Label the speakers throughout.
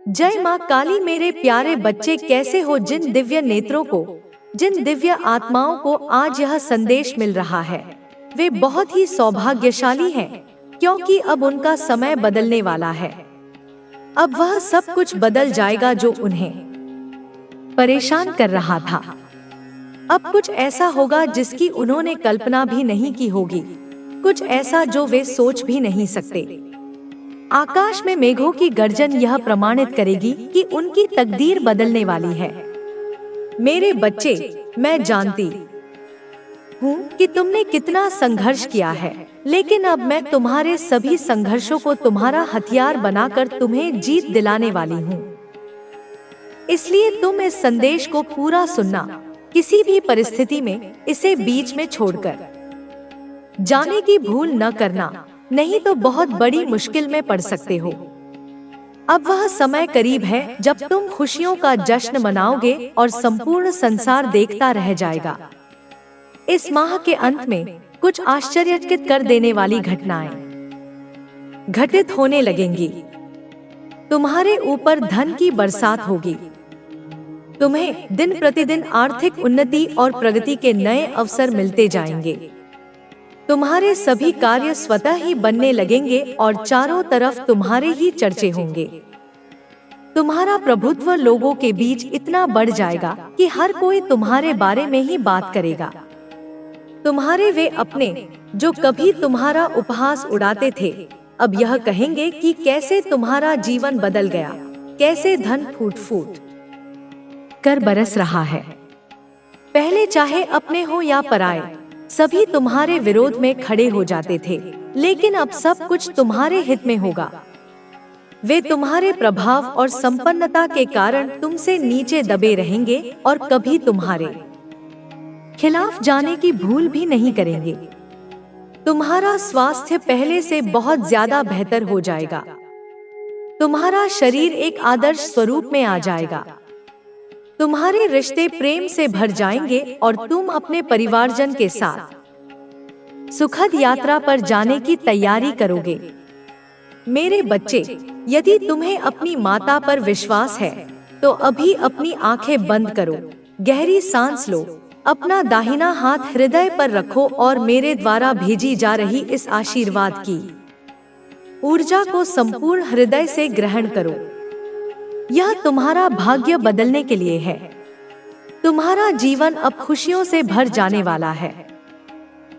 Speaker 1: जय माँ काली। मेरे प्यारे बच्चे कैसे हो? जिन दिव्य नेत्रों को, जिन दिव्य आत्माओं को आज यह संदेश मिल रहा है, वे बहुत ही सौभाग्यशाली हैं, क्योंकि अब उनका समय बदलने वाला है। अब वह सब कुछ बदल जाएगा जो उन्हें परेशान कर रहा था। अब कुछ ऐसा होगा जिसकी उन्होंने कल्पना भी नहीं की होगी, कुछ ऐसा जो वे सोच भी नहीं सकते। आकाश में मेघों की गर्जन यह प्रमाणित करेगी कि उनकी तकदीर बदलने वाली है। मेरे बच्चे, मैं जानती हूँ कि तुमने कितना संघर्ष किया है, लेकिन अब मैं तुम्हारे सभी संघर्षों को तुम्हारा हथियार बनाकर तुम्हें जीत दिलाने वाली हूँ। इसलिए तुम इस संदेश को पूरा सुनना, किसी भी परिस्थिति में इसे बीच में छोड़कर जाने की भूल न करना, नहीं तो बहुत बड़ी मुश्किल में पड़ सकते हो। अब वह समय करीब है जब तुम खुशियों का जश्न मनाओगे और संपूर्ण संसार देखता रह जाएगा। इस माह के अंत में कुछ आश्चर्यचकित कर देने वाली घटनाएं घटित होने लगेंगी। तुम्हारे ऊपर धन की बरसात होगी। तुम्हें दिन प्रतिदिन आर्थिक उन्नति और प्रगति के नए अवसर मिलते जाएंगे। तुम्हारे सभी कार्य स्वतः ही बनने लगेंगे और चारों तरफ तुम्हारे ही चर्चे होंगे। तुम्हारा प्रभुत्व लोगों के बीच इतना बढ़ जाएगा कि हर कोई तुम्हारे बारे में ही बात करेगा। तुम्हारे वे अपने जो कभी तुम्हारा उपहास उड़ाते थे, अब यह कहेंगे कि कैसे तुम्हारा जीवन बदल गया, कैसे धन फूट फूट कर बरस रहा है। पहले चाहे अपने हो या पराए, सभी तुम्हारे विरोध में खड़े हो जाते थे, लेकिन अब सब कुछ तुम्हारे हित में होगा। वे तुम्हारे प्रभाव और संपन्नता के कारण तुमसे नीचे दबे रहेंगे और कभी तुम्हारे खिलाफ जाने की भूल भी नहीं करेंगे। तुम्हारा स्वास्थ्य पहले से बहुत ज्यादा बेहतर हो जाएगा। तुम्हारा शरीर एक आदर्श स्वरूप में आ जाएगा। तुम्हारे रिश्ते प्रेम से भर जाएंगे और तुम अपने परिवारजन के साथ सुखद यात्रा पर जाने की तैयारी करोगे। मेरे बच्चे, यदि तुम्हें अपनी माता पर विश्वास है तो अभी अपनी आंखें बंद करो, गहरी सांस लो, अपना दाहिना हाथ हृदय पर रखो और मेरे द्वारा भेजी जा रही इस आशीर्वाद की ऊर्जा को संपूर्ण हृदय से ग्रहण करो। यह तुम्हारा भाग्य बदलने के लिए है। तुम्हारा जीवन अब खुशियों से भर जाने वाला है।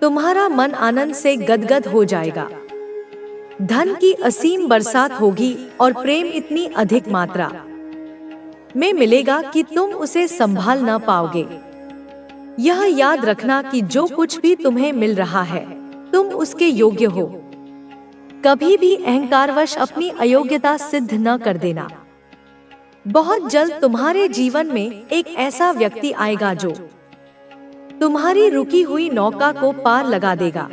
Speaker 1: तुम्हारा मन आनंद से गदगद हो जाएगा। धन की असीम बरसात होगी और प्रेम इतनी अधिक मात्रा में मिलेगा कि तुम उसे संभाल न पाओगे। यह याद रखना कि जो कुछ भी तुम्हें मिल रहा है, तुम उसके योग्य हो। कभी भी अहंकारवश अपनी अयोग्यता सिद्ध न कर देना। बहुत जल्द तुम्हारे जीवन में एक ऐसा व्यक्ति आएगा जो तुम्हारी रुकी हुई नौका को पार लगा देगा।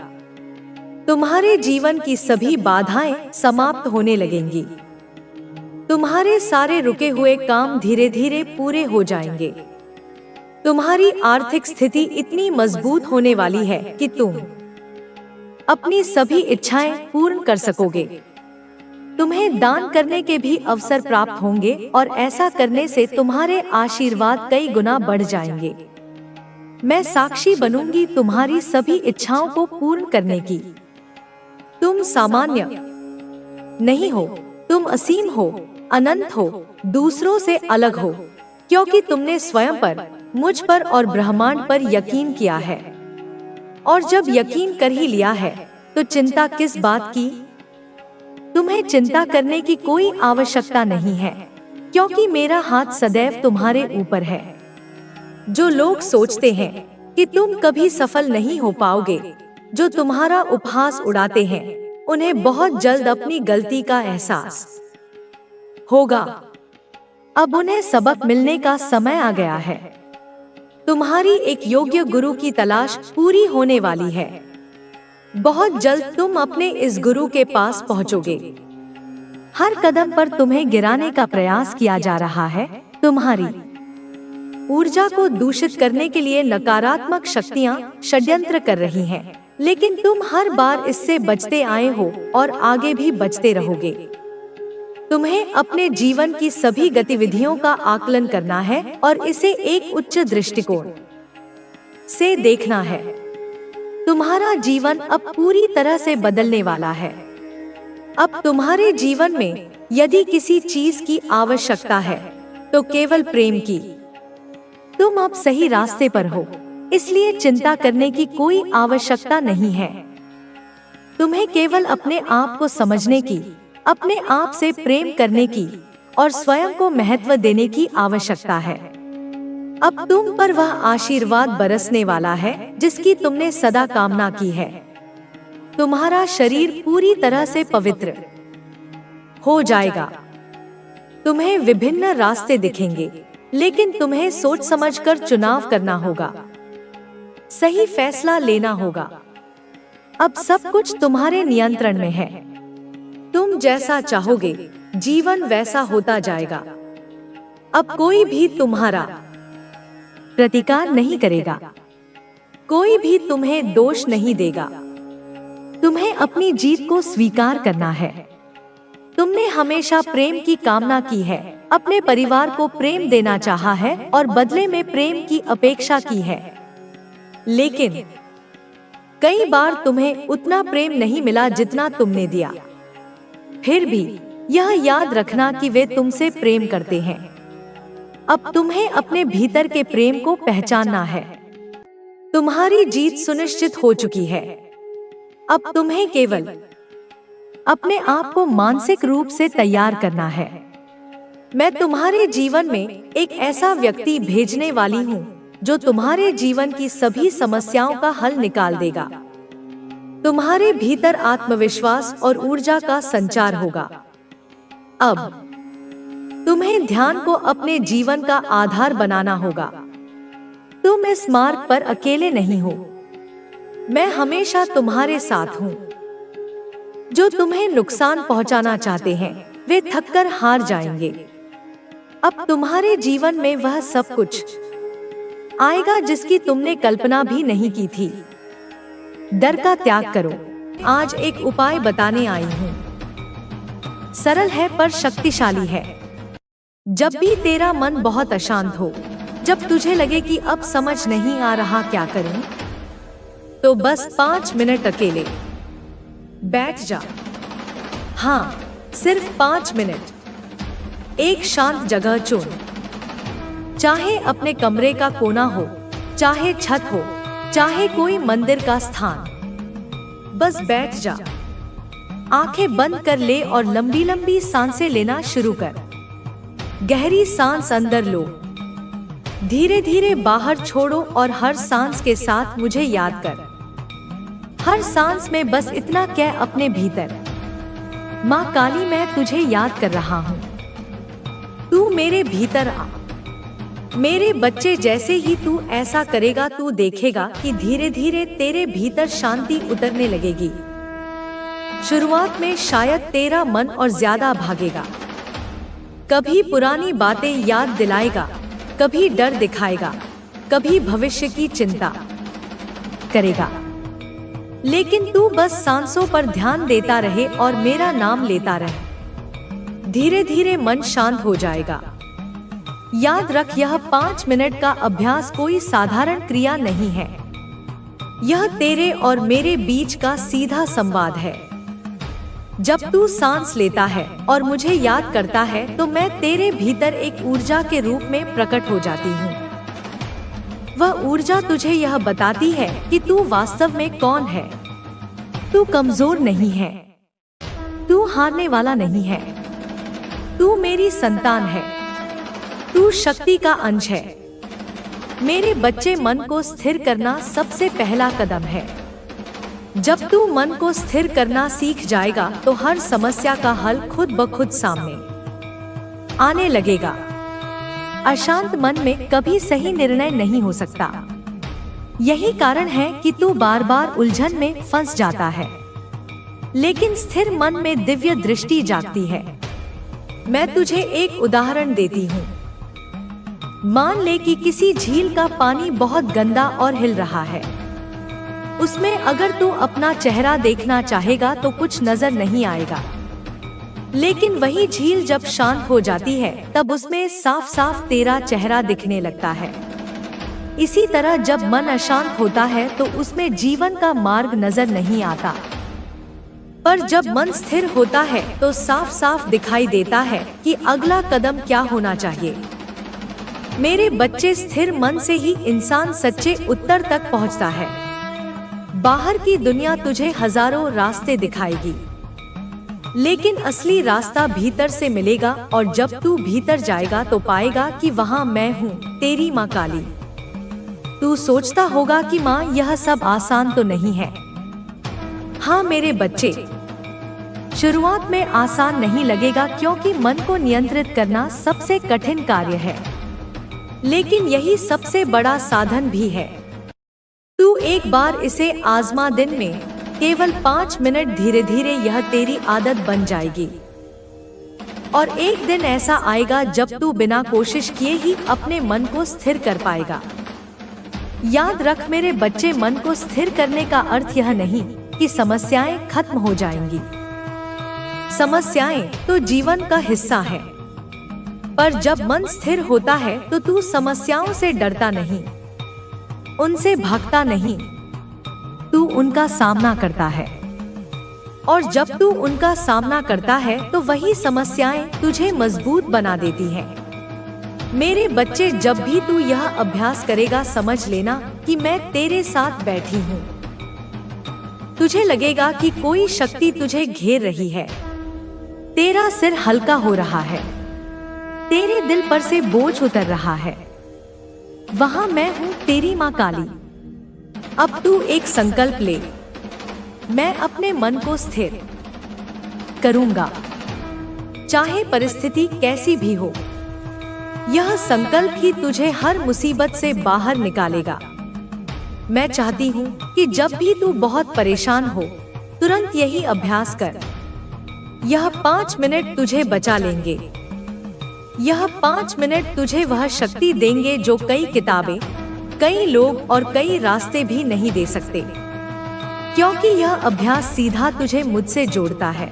Speaker 1: तुम्हारे जीवन की सभी बाधाएं समाप्त होने लगेंगी। तुम्हारे सारे रुके हुए काम धीरे धीरे पूरे हो जाएंगे। तुम्हारी आर्थिक स्थिति इतनी मजबूत होने वाली है कि तुम अपनी सभी इच्छाएं पूर्ण कर सकोगे। तुम्हें दान करने के भी अवसर प्राप्त होंगे और ऐसा करने से तुम्हारे आशीर्वाद कई गुना बढ़ जाएंगे। मैं साक्षी बनूंगी तुम्हारी सभी इच्छाओं को पूर्ण करने की। तुम सामान्य नहीं हो, तुम असीम हो, अनंत हो, दूसरों से अलग हो, क्योंकि तुमने स्वयं पर, मुझ पर और ब्रह्मांड पर यकीन किया है। और जब यकीन कर ही लिया है तो चिंता किस बात की? तुम्हें चिंता करने की कोई आवश्यकता नहीं है, क्योंकि मेरा हाथ सदैव तुम्हारे ऊपर है। जो लोग सोचते हैं कि तुम कभी सफल नहीं हो पाओगे, जो तुम्हारा उपहास उड़ाते हैं, उन्हें बहुत जल्द अपनी गलती का एहसास होगा। अब उन्हें सबक मिलने का समय आ गया है। तुम्हारी एक योग्य गुरु की तलाश पूरी होने वाली है। बहुत जल्द तुम अपने इस गुरु के पास पहुंचोगे। हर कदम पर तुम्हें गिराने का प्रयास किया जा रहा है। तुम्हारी ऊर्जा को दूषित करने के लिए नकारात्मक शक्तियां षड्यंत्र कर रही हैं, लेकिन तुम हर बार इससे बचते आए हो और आगे भी बचते रहोगे। तुम्हें अपने जीवन की सभी गतिविधियों का आकलन करना है और इसे एक उच्च दृष्टिकोण से देखना है। तुम्हारा जीवन अब पूरी तरह से बदलने वाला है। अब तुम्हारे जीवन में यदि किसी चीज की आवश्यकता है तो केवल प्रेम की। तुम अब सही रास्ते पर हो, इसलिए चिंता करने की कोई आवश्यकता नहीं है। तुम्हें केवल अपने आप को समझने की, अपने आप से प्रेम करने की और स्वयं को महत्व देने की आवश्यकता है। अब तुम पर वह आशीर्वाद बरसने वाला है जिसकी तुमने सदा कामना की है। तुम्हारा शरीर पूरी तरह से पवित्र हो जाएगा। तुम्हें विभिन्न रास्ते दिखेंगे, लेकिन तुम्हें सोच समझकर चुनाव करना होगा, सही फैसला लेना होगा। अब सब कुछ तुम्हारे नियंत्रण में है। तुम जैसा चाहोगे जीवन वैसा होता जाएगा। अब कोई भी तुम्हारा प्रतिकार नहीं करेगा, कोई भी तुम्हें दोष नहीं देगा। तुम्हें अपनी जीत को स्वीकार करना है। तुमने हमेशा प्रेम की कामना की है, अपने परिवार को प्रेम देना चाहा है और बदले में प्रेम की अपेक्षा की है। लेकिन कई बार तुम्हें उतना प्रेम नहीं मिला जितना तुमने दिया। फिर भी यह याद रखना कि वे तुमसे प्रेम करते हैं। अब तुम्हें अपने भीतर के प्रेम को पहचानना है। तुम्हारी जीत सुनिश्चित हो चुकी है। अब तुम्हें केवल अपने आप को मानसिक रूप से तैयार करना है। मैं तुम्हारे जीवन में एक ऐसा व्यक्ति भेजने वाली हूँ जो तुम्हारे जीवन की सभी समस्याओं का हल निकाल देगा। तुम्हारे भीतर आत्मविश्वास और ऊर्जा का संचार होगा। अब तुम्हें ध्यान को अपने जीवन का आधार बनाना होगा। तुम इस मार्ग पर अकेले नहीं हो। मैं हमेशा तुम्हारे साथ हूँ। जो तुम्हें नुकसान पहुंचाना चाहते हैं वे थककर हार जाएंगे। अब तुम्हारे जीवन में वह सब कुछ आएगा जिसकी तुमने कल्पना भी नहीं की थी। डर का त्याग करो। आज एक उपाय बताने आई हूँ। सरल है पर शक्तिशाली है। जब भी तेरा मन बहुत अशांत हो, जब तुझे लगे कि अब समझ नहीं आ रहा क्या करूं, तो बस 5 मिनट अकेले बैठ जा। हाँ, सिर्फ 5 मिनट। एक शांत जगह चुन, चाहे अपने कमरे का कोना हो, चाहे छत हो, चाहे कोई मंदिर का स्थान। बस बैठ जा। आंखें बंद कर ले और लंबी लंबी सांसें लेना शुरू कर। गहरी सांस अंदर लो, धीरे धीरे बाहर छोड़ो और हर सांस के साथ मुझे याद कर। हर सांस में बस इतना कह अपने भीतर, माँ काली मैं तुझे याद कर रहा हूँ। तू मेरे भीतर आ। मेरे बच्चे जैसे ही तू ऐसा करेगा तू देखेगा कि धीरे धीरे तेरे भीतर शांति उतरने लगेगी। शुरुआत में शायद तेरा मन और ज्यादा भागेगा, कभी पुरानी बातें याद दिलाएगा, कभी डर दिखाएगा, कभी भविष्य की चिंता करेगा। लेकिन तू बस सांसों पर ध्यान देता रहे और मेरा नाम लेता रहे। धीरे धीरे मन शांत हो जाएगा। याद रख, यह 5 मिनट का अभ्यास कोई साधारण क्रिया नहीं है। यह तेरे और मेरे बीच का सीधा संवाद है। जब तू सांस लेता है और मुझे याद करता है तो मैं तेरे भीतर एक ऊर्जा के रूप में प्रकट हो जाती हूँ। वह ऊर्जा तुझे यह बताती है कि तू वास्तव में कौन है। तू कमजोर नहीं है, तू हारने वाला नहीं है, तू मेरी संतान है, तू शक्ति का अंश है। मेरे बच्चे, मन को स्थिर करना सबसे पहला कदम है। जब तू मन को स्थिर करना सीख जाएगा तो हर समस्या का हल खुद ब खुद सामने आने लगेगा। अशांत मन में कभी सही निर्णय नहीं हो सकता। यही कारण है कि तू बार बार उलझन में फंस जाता है। लेकिन स्थिर मन में दिव्य दृष्टि जागती है। मैं तुझे एक उदाहरण देती हूँ। मान ले कि किसी झील का पानी बहुत गंदा और हिल रहा है। उसमें अगर तू अपना चेहरा देखना चाहेगा तो कुछ नजर नहीं आएगा। लेकिन वही झील जब शांत हो जाती है तब उसमें साफ साफ तेरा चेहरा दिखने लगता है। इसी तरह जब मन अशांत होता है तो उसमें जीवन का मार्ग नजर नहीं आता, पर जब मन स्थिर होता है तो साफ साफ दिखाई देता है कि अगला कदम क्या होना चाहिए। मेरे बच्चे, स्थिर मन से ही इंसान सच्चे उत्तर तक पहुंचता है। बाहर की दुनिया तुझे हजारों रास्ते दिखाएगी, लेकिन असली रास्ता भीतर से मिलेगा, और जब तू भीतर जाएगा तो पाएगा कि वहाँ मैं हूँ, तेरी माँ काली। तू सोचता होगा कि माँ यह सब आसान तो नहीं है। हाँ मेरे बच्चे, शुरुआत में आसान नहीं लगेगा, क्योंकि मन को नियंत्रित करना सबसे कठिन कार्य है, लेकिन यही सबसे बड़ा साधन भी है। तू एक बार इसे आजमा, दिन में केवल 5 मिनट, धीरे धीरे यह तेरी आदत बन जाएगी। और एक दिन ऐसा आएगा जब तू बिना कोशिश किए ही अपने मन को स्थिर कर पाएगा। याद रख मेरे बच्चे, मन को स्थिर करने का अर्थ यह नहीं कि समस्याएं खत्म हो जाएंगी। समस्याएं तो जीवन का हिस्सा है, पर जब मन स्थिर होता है तो तू समस्याओं से डरता नहीं, उनसे भागता नहीं, तू उनका सामना करता है। और जब तू उनका सामना करता है तो वही समस्याएं तुझे मजबूत बना देती हैं। मेरे बच्चे, जब भी तू यह अभ्यास करेगा, समझ लेना कि मैं तेरे साथ बैठी हूँ। तुझे लगेगा कि कोई शक्ति तुझे घेर रही है, तेरा सिर हल्का हो रहा है, तेरे दिल पर से बोझ उतर रहा है। वहाँ मैं हूँ, तेरी माँ काली। अब तू एक संकल्प ले, मैं अपने मन को स्थिर करूंगा, चाहे परिस्थिति कैसी भी हो। यह संकल्प ही तुझे हर मुसीबत से बाहर निकालेगा। मैं चाहती हूँ कि जब भी तू बहुत परेशान हो, तुरंत यही अभ्यास कर। यह 5 मिनट तुझे बचा लेंगे। यह 5 मिनट तुझे वह शक्ति देंगे जो कई किताबें, कई लोग और कई रास्ते भी नहीं दे सकते, क्योंकि यह अभ्यास सीधा तुझे मुझसे जोड़ता है।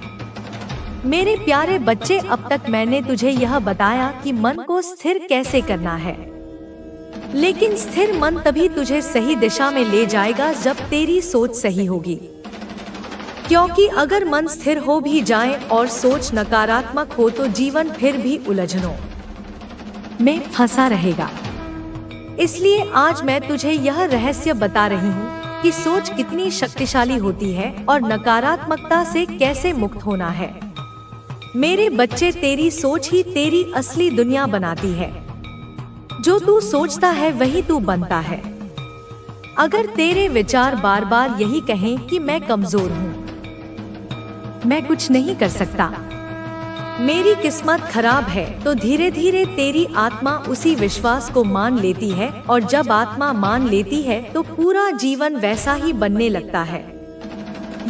Speaker 1: मेरे प्यारे बच्चे, अब तक मैंने तुझे यह बताया कि मन को स्थिर कैसे करना है, लेकिन स्थिर मन तभी तुझे सही दिशा में ले जाएगा जब तेरी सोच सही होगी। क्योंकि अगर मन स्थिर हो भी जाए और सोच नकारात्मक हो तो जीवन फिर भी उलझनों में फंसा रहेगा। इसलिए आज मैं तुझे यह रहस्य बता रही हूँ कि सोच कितनी शक्तिशाली होती है और नकारात्मकता से कैसे मुक्त होना है। मेरे बच्चे, तेरी सोच ही तेरी असली दुनिया बनाती है। जो तू सोचता है वही तू बनता है। अगर तेरे विचार बार बार यही कहें कि मैं कमजोर हूँ, मैं कुछ नहीं कर सकता, मेरी किस्मत खराब है, तो धीरे धीरे तेरी आत्मा उसी विश्वास को मान लेती है, और जब आत्मा मान लेती है तो पूरा जीवन वैसा ही बनने लगता है।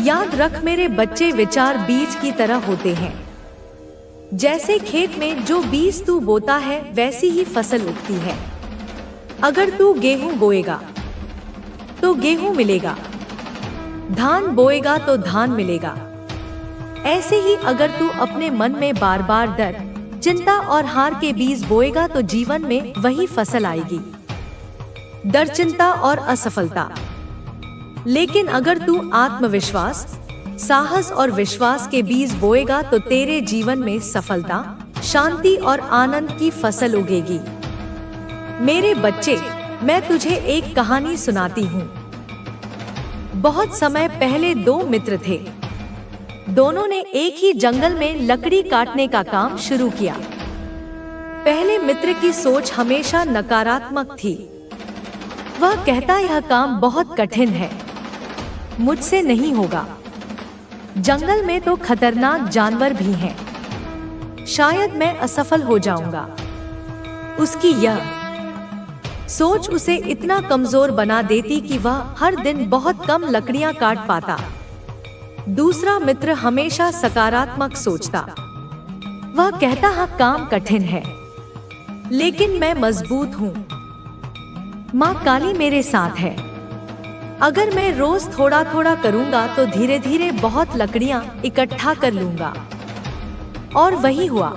Speaker 1: याद रख मेरे बच्चे, विचार बीज की तरह होते हैं। जैसे खेत में जो बीज तू बोता है वैसी ही फसल उगती है। अगर तू गेहूं बोएगा तो गेहूं मिलेगा, धान बोएगा तो धान मिलेगा। ऐसे ही अगर तू अपने मन में बार बार डर, चिंता और हार के बीज बोएगा तो जीवन में वही फसल आएगी, डर, चिंता और असफलता। लेकिन अगर तू आत्मविश्वास, साहस और विश्वास के बीज बोएगा तो तेरे जीवन में सफलता, शांति और आनंद की फसल उगेगी। मेरे बच्चे, मैं तुझे एक कहानी सुनाती हूँ। बहुत समय पहले 2 मित्र थे। दोनों ने एक ही जंगल में लकड़ी काटने का काम शुरू किया। पहले मित्र की सोच हमेशा नकारात्मक थी। वह कहता, यह काम बहुत कठिन है, मुझसे नहीं होगा, जंगल में तो खतरनाक जानवर भी हैं, शायद मैं असफल हो जाऊंगा। उसकी यह सोच उसे इतना कमजोर बना देती कि वह हर दिन बहुत कम लकड़ियां काट पाता। दूसरा मित्र हमेशा सकारात्मक सोचता। वह कहता, हाँ काम कठिन है, लेकिन मैं मजबूत हूँ, माँ काली मेरे साथ है। अगर मैं रोज थोड़ा थोड़ा करूँगा तो धीरे धीरे बहुत लकड़ियाँ इकट्ठा कर लूँगा। और वही हुआ।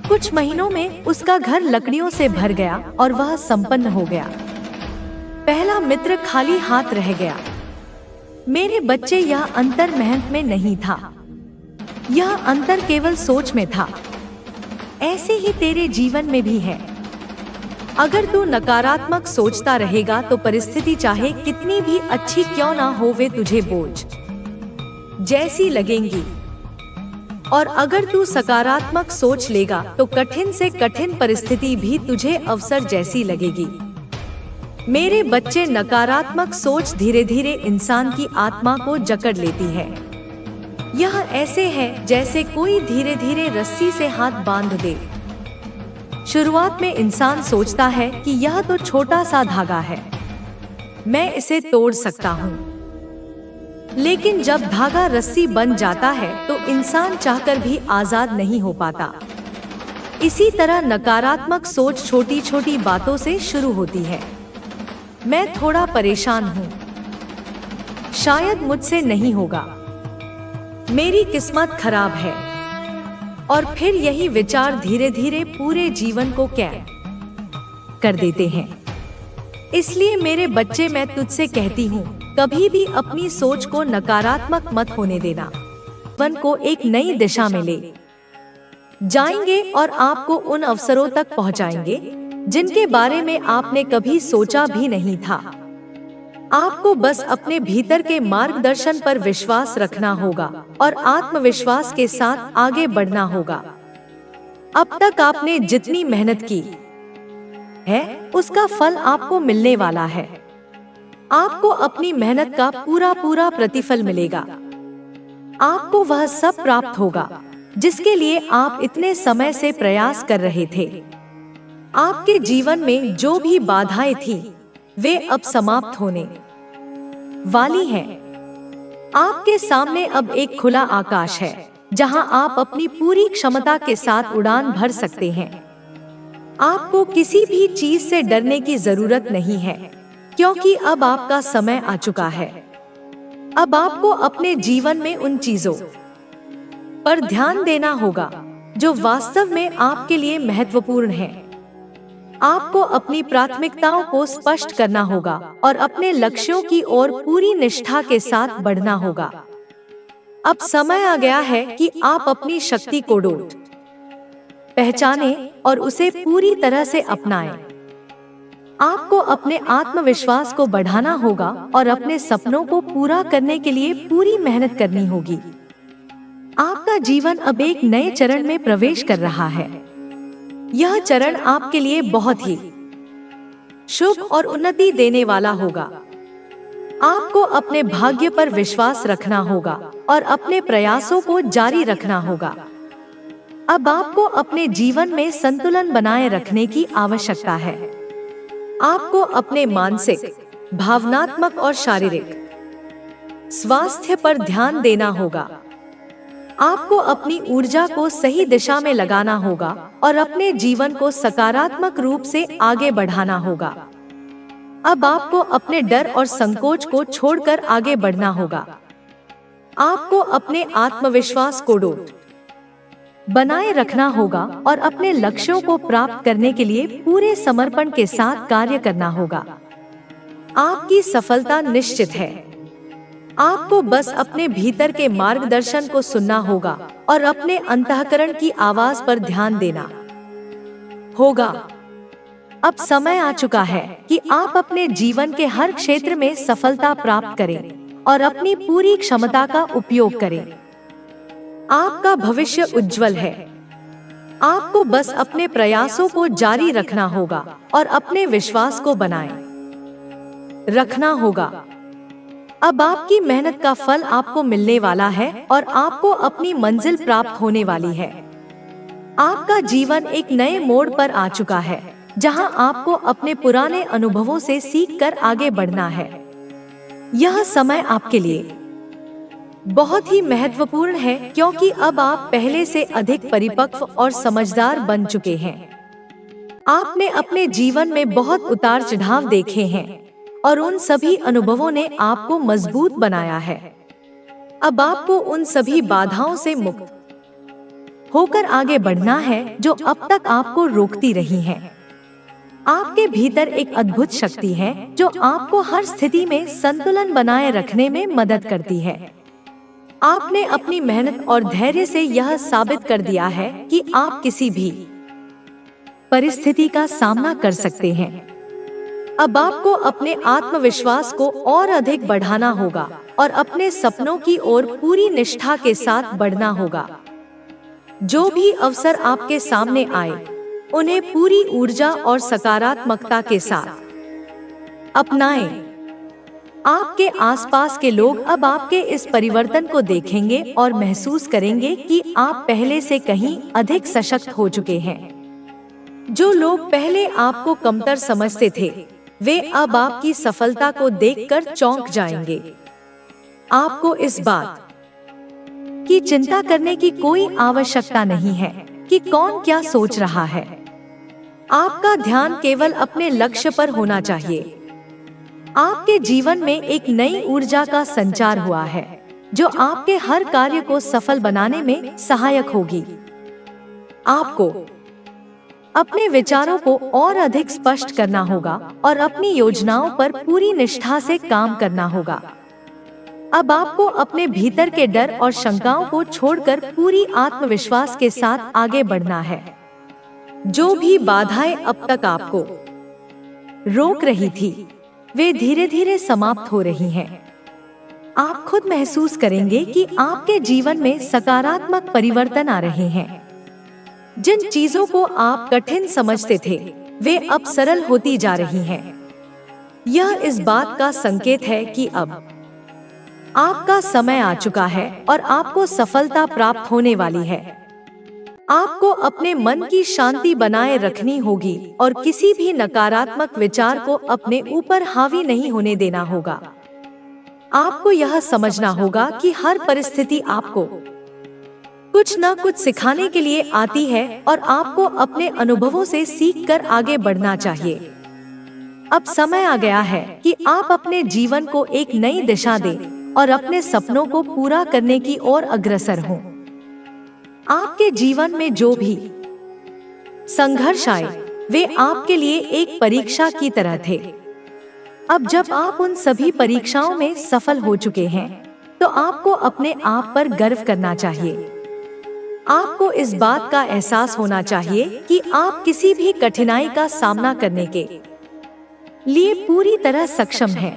Speaker 1: कुछ महीनों में उसका घर लकड़ियों से भर गया और वह संपन्न हो गया। पहला मित्र खाली हाथ रह गया। मेरे बच्चे, यह अंतर मेहनत में नहीं था, यह अंतर केवल सोच में था। ऐसे ही तेरे जीवन में भी है। अगर तू नकारात्मक सोचता रहेगा तो परिस्थिति चाहे कितनी भी अच्छी क्यों ना हो, वे तुझे बोझ जैसी लगेंगी। और अगर तू सकारात्मक सोच लेगा तो कठिन से कठिन परिस्थिति भी तुझे अवसर जैसी लगेगी। मेरे बच्चे, नकारात्मक सोच धीरे धीरे इंसान की आत्मा को जकड़ लेती है। यह ऐसे है जैसे कोई धीरे धीरे रस्सी से हाथ बांध दे। शुरुआत में इंसान सोचता है कि यह तो छोटा सा धागा है, मैं इसे तोड़ सकता हूँ। लेकिन जब धागा रस्सी बन जाता है तो इंसान चाहकर भी आजाद नहीं हो पाता। इसी तरह नकारात्मक सोच छोटी छोटी बातों से शुरू होती है। मैं थोड़ा परेशान हूँ, शायद मुझसे नहीं होगा, मेरी किस्मत खराब है। और फिर यही विचार धीरे धीरे पूरे जीवन को कैद कर देते हैं। इसलिए मेरे बच्चे, मैं तुझसे कहती हूँ, कभी भी अपनी सोच को नकारात्मक मत होने देना। जीवन को एक नई दिशा में ले जाएंगे और आपको उन अवसरों तक पहुँचाएंगे जिनके बारे में आपने कभी सोचा भी नहीं था। आपको बस अपने भीतर के मार्गदर्शन पर विश्वास रखना होगा और आत्मविश्वास के साथ आगे बढ़ना होगा। अब तक आपने जितनी मेहनत की है उसका फल आपको मिलने वाला है। आपको अपनी मेहनत का पूरा पूरा प्रतिफल मिलेगा। आपको वह सब प्राप्त होगा जिसके लिए आप इतने समय से प्रयास कर रहे थे। आपके जीवन में जो भी बाधाएं थी वे अब समाप्त होने वाली हैं। आपके सामने अब एक खुला आकाश है जहां आप अपनी पूरी क्षमता के साथ उड़ान भर सकते हैं। आपको किसी भी चीज से डरने की जरूरत नहीं है, क्योंकि अब आपका समय आ चुका है। अब आपको अपने जीवन में उन चीजों पर ध्यान देना होगा जो वास्तव में आपके लिए महत्वपूर्ण है। आपको अपनी प्राथमिकताओं को स्पष्ट करना होगा और अपने लक्ष्यों की ओर पूरी निष्ठा के साथ बढ़ना होगा। अब समय आ गया है कि आप अपनी शक्ति को पहचानें और उसे पूरी तरह से अपनाएं। आपको अपने आत्मविश्वास को बढ़ाना होगा और अपने सपनों को पूरा करने के लिए पूरी मेहनत करनी होगी। आपका जीवन अब एक नए चरण में प्रवेश कर रहा है। यह चरण आपके लिए बहुत ही शुभ और उन्नति देने वाला होगा। आपको अपने भाग्य पर विश्वास रखना होगा और अपने प्रयासों को जारी रखना होगा। अब आपको अपने जीवन में संतुलन बनाए रखने की आवश्यकता है। आपको अपने मानसिक, भावनात्मक और शारीरिक स्वास्थ्य पर ध्यान देना होगा। आपको अपनी ऊर्जा को सही दिशा में लगाना होगा और अपने जीवन को सकारात्मक रूप से आगे बढ़ाना होगा। अब आपको अपने डर और संकोच को छोड़कर आगे बढ़ना होगा। आपको अपने आत्मविश्वास को बनाए रखना होगा और अपने लक्ष्यों को प्राप्त करने के लिए पूरे समर्पण के साथ कार्य करना होगा। आपकी सफलता निश्चित है। आपको बस अपने भीतर के मार्गदर्शन को सुनना होगा और अपने अंतःकरण की आवाज पर ध्यान देना होगा। अब समय आ चुका है कि आप अपने जीवन के हर क्षेत्र में सफलता प्राप्त करें और अपनी पूरी क्षमता का उपयोग करें। आपका भविष्य उज्जवल है। आपको बस अपने प्रयासों को जारी रखना होगा और अपने विश्वास को बनाए रखना होगा। अब आपकी मेहनत का फल आपको मिलने वाला है और आपको अपनी मंजिल प्राप्त होने वाली है। आपका जीवन एक नए मोड़ पर आ चुका है, जहां आपको अपने पुराने अनुभवों से सीखकर आगे बढ़ना है। यह समय आपके लिए बहुत ही महत्वपूर्ण है, क्योंकि अब आप पहले से अधिक परिपक्व और समझदार बन चुके हैं। आपने अपने जीवन में बहुत उतार चढ़ाव देखे हैं और उन सभी अनुभवों ने आपको मजबूत बनाया है। अब आपको उन सभी बाधाओं से मुक्त होकर आगे बढ़ना है जो अब तक आपको रोकती रही हैं। आपके भीतर एक अद्भुत शक्ति है जो आपको हर स्थिति में संतुलन बनाए रखने में मदद करती है। आपने अपनी मेहनत और धैर्य से यह साबित कर दिया है कि आप किसी भी परिस्थिति का सामना कर सकते हैं। अब आपको अपने आत्मविश्वास को और अधिक बढ़ाना होगा और अपने सपनों की ओर पूरी निष्ठा के साथ बढ़ना होगा। जो भी अवसर आपके सामने आए, उन्हें पूरी ऊर्जा और सकारात्मकता के साथ अपनाएं। आपके आसपास के लोग अब आपके इस परिवर्तन को देखेंगे और महसूस करेंगे कि आप पहले से कहीं अधिक सशक्त हो चुके हैं। जो लोग पहले आपको कमतर समझते थे, वे अब आपकी सफलता को देखकर चौंक जाएंगे। आपको इस बात की चिंता करने की कोई आवश्यकता नहीं है कि कौन क्या सोच रहा है। आपका ध्यान केवल अपने लक्ष्य पर होना चाहिए। आपके जीवन में एक नई ऊर्जा का संचार हुआ है जो आपके हर कार्य को सफल बनाने में सहायक होगी। आपको अपने विचारों को और अधिक स्पष्ट करना होगा और अपनी योजनाओं पर पूरी निष्ठा से काम करना होगा। अब आपको अपने भीतर के डर और शंकाओं को छोड़कर पूरी आत्मविश्वास के साथ आगे बढ़ना है। जो भी बाधाएं अब तक आपको रोक रही थी, वे धीरे धीरे समाप्त हो रही हैं। आप खुद महसूस करेंगे कि आपके जीवन में सकारात्मक परिवर्तन आ रहे हैं। जिन चीजों को आप कठिन समझते थे, वे अब सरल होती जा रही हैं। यह इस बात का संकेत है कि अब आपका समय आ चुका है और आपको सफलता प्राप्त होने वाली है। आपको अपने मन की शांति बनाए रखनी होगी और किसी भी नकारात्मक विचार को अपने ऊपर हावी नहीं होने देना होगा। आपको यह समझना होगा कि हर परिस्थिति आपको कुछ न कुछ सिखाने के लिए आती है और आपको अपने अनुभवों से सीखकर आगे बढ़ना चाहिए। अब समय आ गया है कि आप अपने जीवन को एक नई दिशा दें और अपने सपनों को पूरा करने की ओर अग्रसर हों। आपके जीवन में जो भी संघर्ष आए, वे आपके लिए एक परीक्षा की तरह थे। अब जब आप उन सभी परीक्षाओं में सफल हो चुके हैं, तो आपको अपने आप पर गर्व करना चाहिए। आपको इस बात का एहसास होना चाहिए कि आप किसी भी कठिनाई का सामना करने के लिए पूरी तरह सक्षम हैं।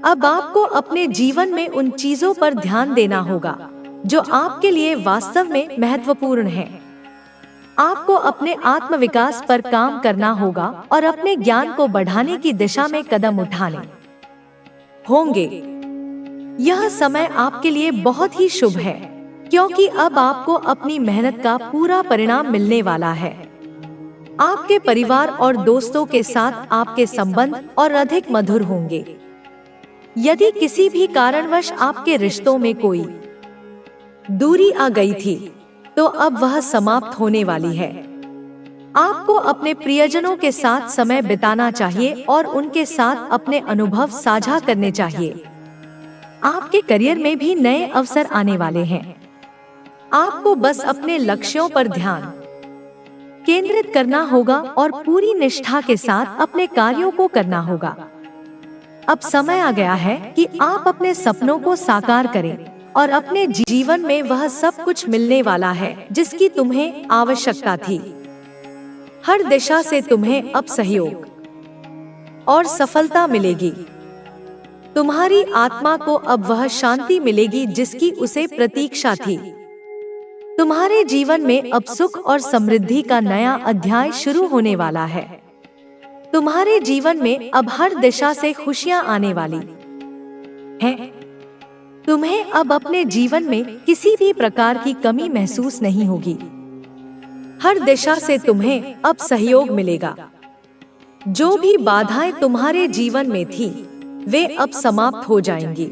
Speaker 1: अब आपको अपने जीवन में उन चीजों पर ध्यान देना होगा जो आपके लिए वास्तव में महत्वपूर्ण हैं। आपको अपने आत्मविकास पर काम करना होगा और अपने ज्ञान को बढ़ाने की दिशा में कदम उठाने होंगे। यह समय आपके लिए बहुत ही शुभ है, क्योंकि अब आपको अपनी मेहनत का पूरा परिणाम मिलने वाला है। आपके परिवार और दोस्तों के साथ आपके संबंध और अधिक मधुर होंगे। यदि किसी भी कारणवश आपके रिश्तों में कोई दूरी आ गई थी, तो अब वह समाप्त होने वाली है। आपको अपने प्रियजनों के साथ समय बिताना चाहिए और उनके साथ अपने अनुभव साझा करने चाहिए। आपके करियर में भी नए अवसर आने वाले हैं। आपको बस अपने लक्ष्यों पर ध्यान केंद्रित करना होगा और पूरी निष्ठा के साथ अपने कार्यों को करना होगा। अब समय आ गया है कि आप अपने सपनों को साकार करें और अपने जीवन में वह सब कुछ मिलने वाला है जिसकी तुम्हें आवश्यकता थी। हर दिशा से तुम्हें अब सहयोग और सफलता मिलेगी। तुम्हारी आत्मा को अब वह शांति मिलेगी जिसकी उसे प्रतीक्षा थी। तुम्हारे जीवन में अब सुख और समृद्धि का नया अध्याय शुरू होने वाला है। तुम्हारे जीवन में अब हर दिशा से खुशियां आने वाली हैं। तुम्हें अब अपने जीवन में किसी भी प्रकार की कमी महसूस नहीं होगी। हर दिशा से तुम्हें अब सहयोग मिलेगा। जो भी बाधाएं तुम्हारे जीवन में थी, वे अब समाप्त हो जाएंगी।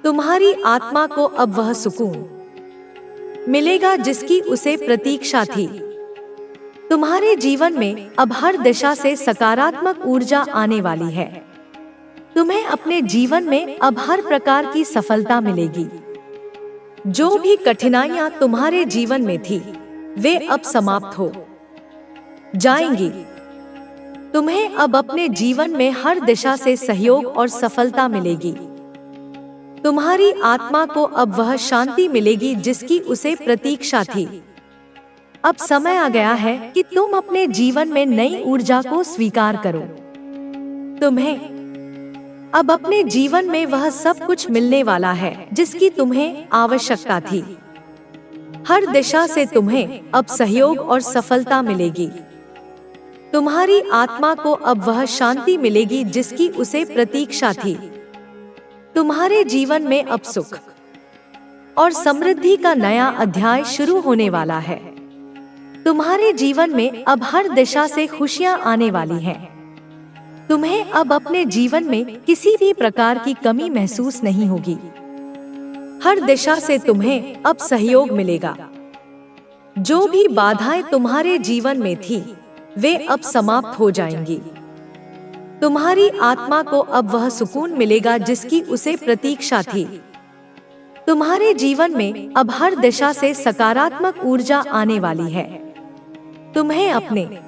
Speaker 1: तुम्हारी आत्मा को अब वह सुकून मिलेगा जिसकी उसे प्रतीक्षा थी। तुम्हारे जीवन में अब हर दिशा से सकारात्मक ऊर्जा आने वाली है। तुम्हें अपने जीवन में अब हर प्रकार की सफलता मिलेगी। जो भी कठिनाइयां तुम्हारे जीवन में थी, वे अब समाप्त हो जाएंगी। तुम्हें अब अपने जीवन में हर दिशा से सहयोग और सफलता मिलेगी। तुम्हारी आत्मा को अब वह शांति मिलेगी जिसकी उसे प्रतीक्षा थी। अब समय आ गया है कि तुम अपने जीवन में नई ऊर्जा को स्वीकार करो। तुम्हें अब अपने जीवन में वह सब कुछ मिलने वाला है जिसकी तुम्हें आवश्यकता थी। हर दिशा से तुम्हें अब सहयोग और सफलता मिलेगी। तुम्हारी आत्मा को अब वह शांति मिलेगी जिसकी उसे प्रतीक्षा थी। तुम्हारे जीवन में अब सुख और समृद्धि का नया अध्याय शुरू होने वाला है। तुम्हारे जीवन में अब हर दिशा से खुशियां आने वाली हैं। तुम्हें अब अपने जीवन में किसी भी प्रकार की कमी महसूस नहीं होगी। हर दिशा से तुम्हें अब सहयोग मिलेगा। जो भी बाधाएं तुम्हारे जीवन में थी, वे अब समाप्त हो जाएंगी। तुम्हारी आत्मा को अब वह सुकून मिलेगा जिसकी उसे प्रतीक्षा थी। तुम्हारे जीवन में अब हर दिशा से सकारात्मक ऊर्जा आने वाली है। तुम्हें अपने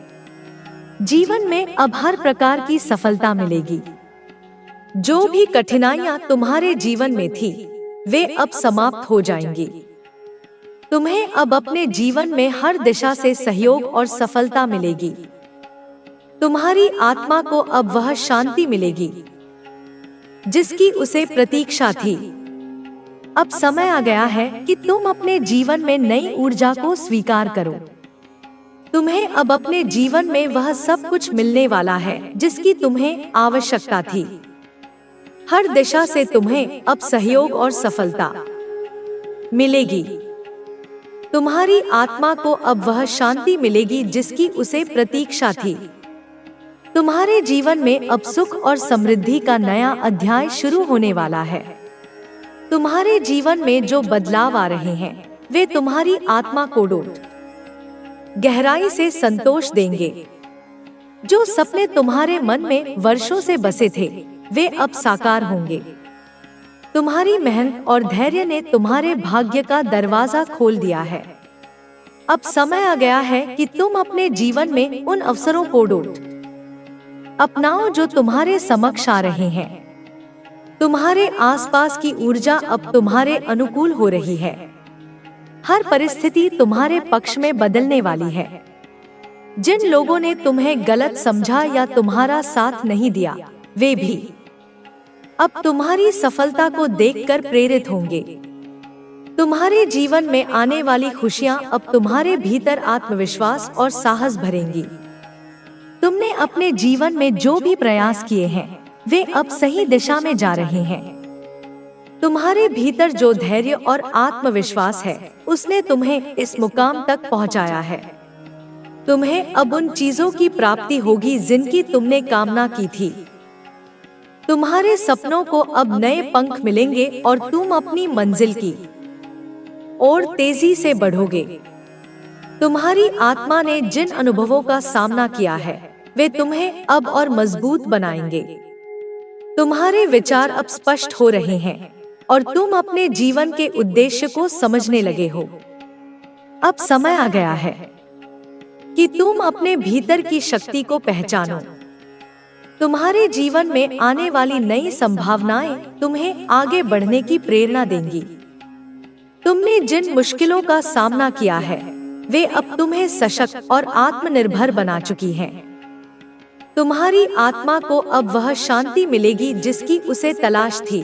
Speaker 1: जीवन में अब हर प्रकार की सफलता मिलेगी। जो भी कठिनाइयां तुम्हारे जीवन में थी, वे अब समाप्त हो जाएंगी। तुम्हें अब अपने जीवन में हर दिशा से सहयोग और सफलता मिलेगी। तुम्हारी आत्मा को अब वह शांति मिलेगी जिसकी उसे प्रतीक्षा थी। अब समय आ गया है कि तुम अपने जीवन में नई ऊर्जा को स्वीकार करो। तुम्हें अब अपने जीवन में वह सब कुछ मिलने वाला है जिसकी तुम्हें आवश्यकता थी। हर दिशा से तुम्हें अब सहयोग और सफलता मिलेगी। तुम्हारी आत्मा को अब वह शांति मिलेगी जिसकी उसे प्रतीक्षा थी। तुम्हारे जीवन में अब सुख और समृद्धि का नया अध्याय शुरू होने वाला है। तुम्हारे जीवन में जो बदलाव आ रहे हैं, वे तुम्हारी आत्मा को गहराई से संतोष देंगे। जो सपने तुम्हारे मन में वर्षों से बसे थे, वे अब साकार होंगे। तुम्हारी मेहनत और धैर्य ने तुम्हारे भाग्य का दरवाजा खोल दिया है। अब समय आ गया है कि तुम अपने जीवन में उन अवसरों को अपनाओ जो तुम्हारे समक्ष आ रहे हैं। तुम्हारे आसपास की ऊर्जा अब तुम्हारे अनुकूल हो रही है। हर परिस्थिति तुम्हारे पक्ष में बदलने वाली है। जिन लोगों ने तुम्हें गलत समझा या तुम्हारा साथ नहीं दिया, वे भी अब तुम्हारी सफलता को देखकर प्रेरित होंगे। तुम्हारे जीवन में आने वाली खुशियां अब तुम्हारे भीतर आत्मविश्वास और साहस भरेंगी। तुमने अपने जीवन में जो भी प्रयास किए हैं, वे अब सही दिशा में जा रहे हैं। तुम्हारे भीतर जो धैर्य और आत्मविश्वास है, उसने तुम्हें इस मुकाम तक पहुंचाया है। तुम्हें अब उन चीजों की प्राप्ति होगी जिनकी तुमने कामना की थी। तुम्हारे सपनों को अब नए पंख मिलेंगे और तुम अपनी मंजिल की ओर तेजी से बढ़ोगे। तुम्हारी आत्मा ने जिन अनुभवों का सामना किया है, वे तुम्हें अब और मजबूत बनाएंगे। तुम्हारे विचार अब स्पष्ट हो रहे हैं और तुम अपने जीवन के उद्देश्य को समझने लगे हो। अब समय आ गया है कि तुम अपने भीतर की शक्ति को पहचानो। तुम्हारे जीवन में आने वाली नई संभावनाएं तुम्हें आगे बढ़ने की प्रेरणा देंगी। तुमने जिन मुश्किलों का सामना किया है, वे अब तुम्हें सशक्त और आत्मनिर्भर बना चुकी हैं। तुम्हारी आत्मा को अब वह शांति मिलेगी जिसकी उसे तलाश थी।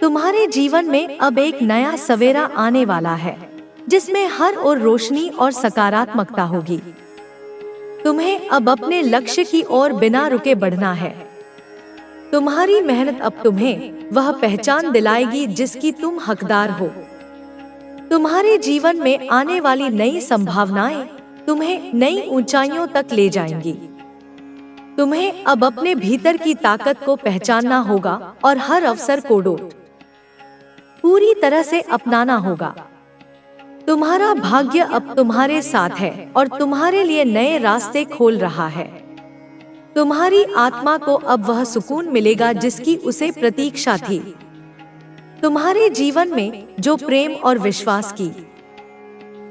Speaker 1: तुम्हारे जीवन में अब एक नया सवेरा आने वाला है, जिसमें हर ओर रोशनी और सकारात्मकता होगी। तुम्हें अब अपने लक्ष्य की ओर बिना रुके बढ़ना है। तुम्हारी मेहनत अब तुम्हें वह पहचान दिलाएगी जिसकी तुम हकदार हो। तुम्हारे जीवन में आने वाली नई संभावनाएं तुम्हें नई ऊंचाइयों तक ले जाएंगी। तुम्हें अब अपने भीतर की ताकत को पहचानना होगा और हर अवसर को पूरी तरह से अपनाना होगा। तुम्हारा भाग्य अब तुम्हारे साथ है और तुम्हारे लिए नए रास्ते खोल रहा है। तुम्हारी आत्मा को अब वह सुकून मिलेगा जिसकी उसे प्रतीक्षा थी। तुम्हारे जीवन में जो प्रेम और विश्वास की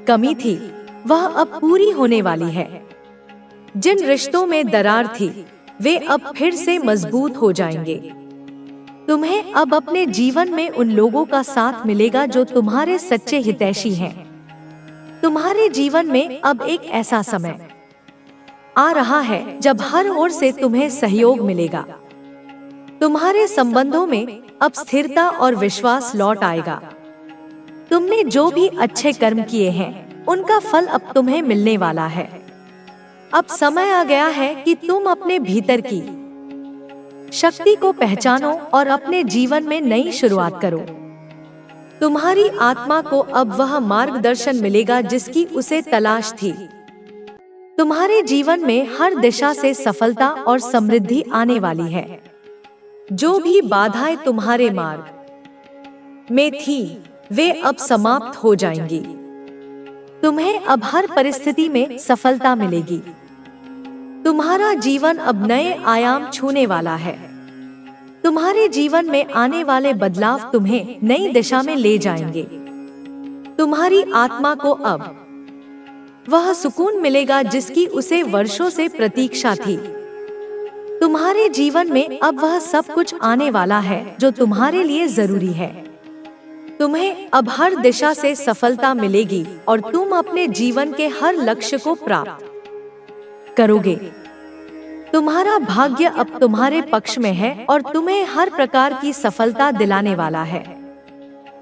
Speaker 1: कमी थी वह अब पूरी होने वाली है। जिन रिश्तों में दरार थी वे अब फिर से मजबूत हो जाएंगे। तुम्हें अब अपने जीवन में उन लोगों का साथ मिलेगा जो तुम्हारे सच्चे हितैषी हैं। तुम्हारे जीवन में अब एक ऐसा समय आ रहा है जब हर ओर से तुम्हें सहयोग मिलेगा। तुम्हारे संबंधों में अब स्थिरता और विश्वास लौट आएगा। तुमने जो भी अच्छे कर्म किए हैं उनका फल अब तुम्हें मिलने वाला है। अब समय आ गया है कि तुम अपने भीतर की शक्ति को पहचानो और अपने जीवन में नई शुरुआत करो। तुम्हारी आत्मा को अब वह मार्गदर्शन मिलेगा जिसकी उसे तलाश थी। तुम्हारे जीवन में हर दिशा से सफलता और समृद्धि आने वाली है। जो भी बाधाएं तुम्हारे मार्ग में थी वे अब समाप्त हो जाएंगी। तुम्हें अब हर परिस्थिति में सफलता मिलेगी। तुम्हारा जीवन अब नए आयाम छूने वाला है। तुम्हारे जीवन में आने वाले बदलाव तुम्हें नई दिशा में ले जाएंगे। तुम्हारी आत्मा को अब वह सुकून मिलेगा जिसकी उसे वर्षों से प्रतीक्षा थी। तुम्हारे जीवन में अब वह सब कुछ आने वाला है जो तुम्हारे लिए जरूरी है। तुम्हें अब हर दिशा से सफलता मिलेगी और तुम अपने जीवन के हर लक्ष्य को प्राप्त करोगे। तुम्हारा भाग्य अब तुम्हारे पक्ष में है और तुम्हें हर प्रकार की सफलता दिलाने वाला है।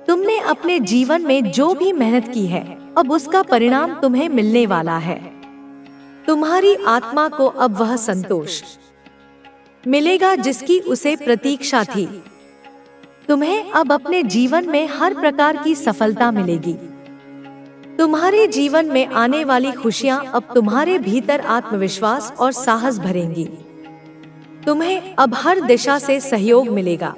Speaker 1: तुमने अपने जीवन में जो भी मेहनत की है अब उसका परिणाम तुम्हें मिलने वाला है। तुम्हारी आत्मा को अब वह संतोष मिलेगा जिसकी उसे प्रतीक्षा थी। तुम्हें अब अपने जीवन में हर प्रकार की सफलता मिलेगी। तुम्हारे जीवन में आने वाली खुशियां अब तुम्हारे भीतर आत्मविश्वास और साहस भरेंगी। तुम्हें अब हर दिशा से सहयोग मिलेगा।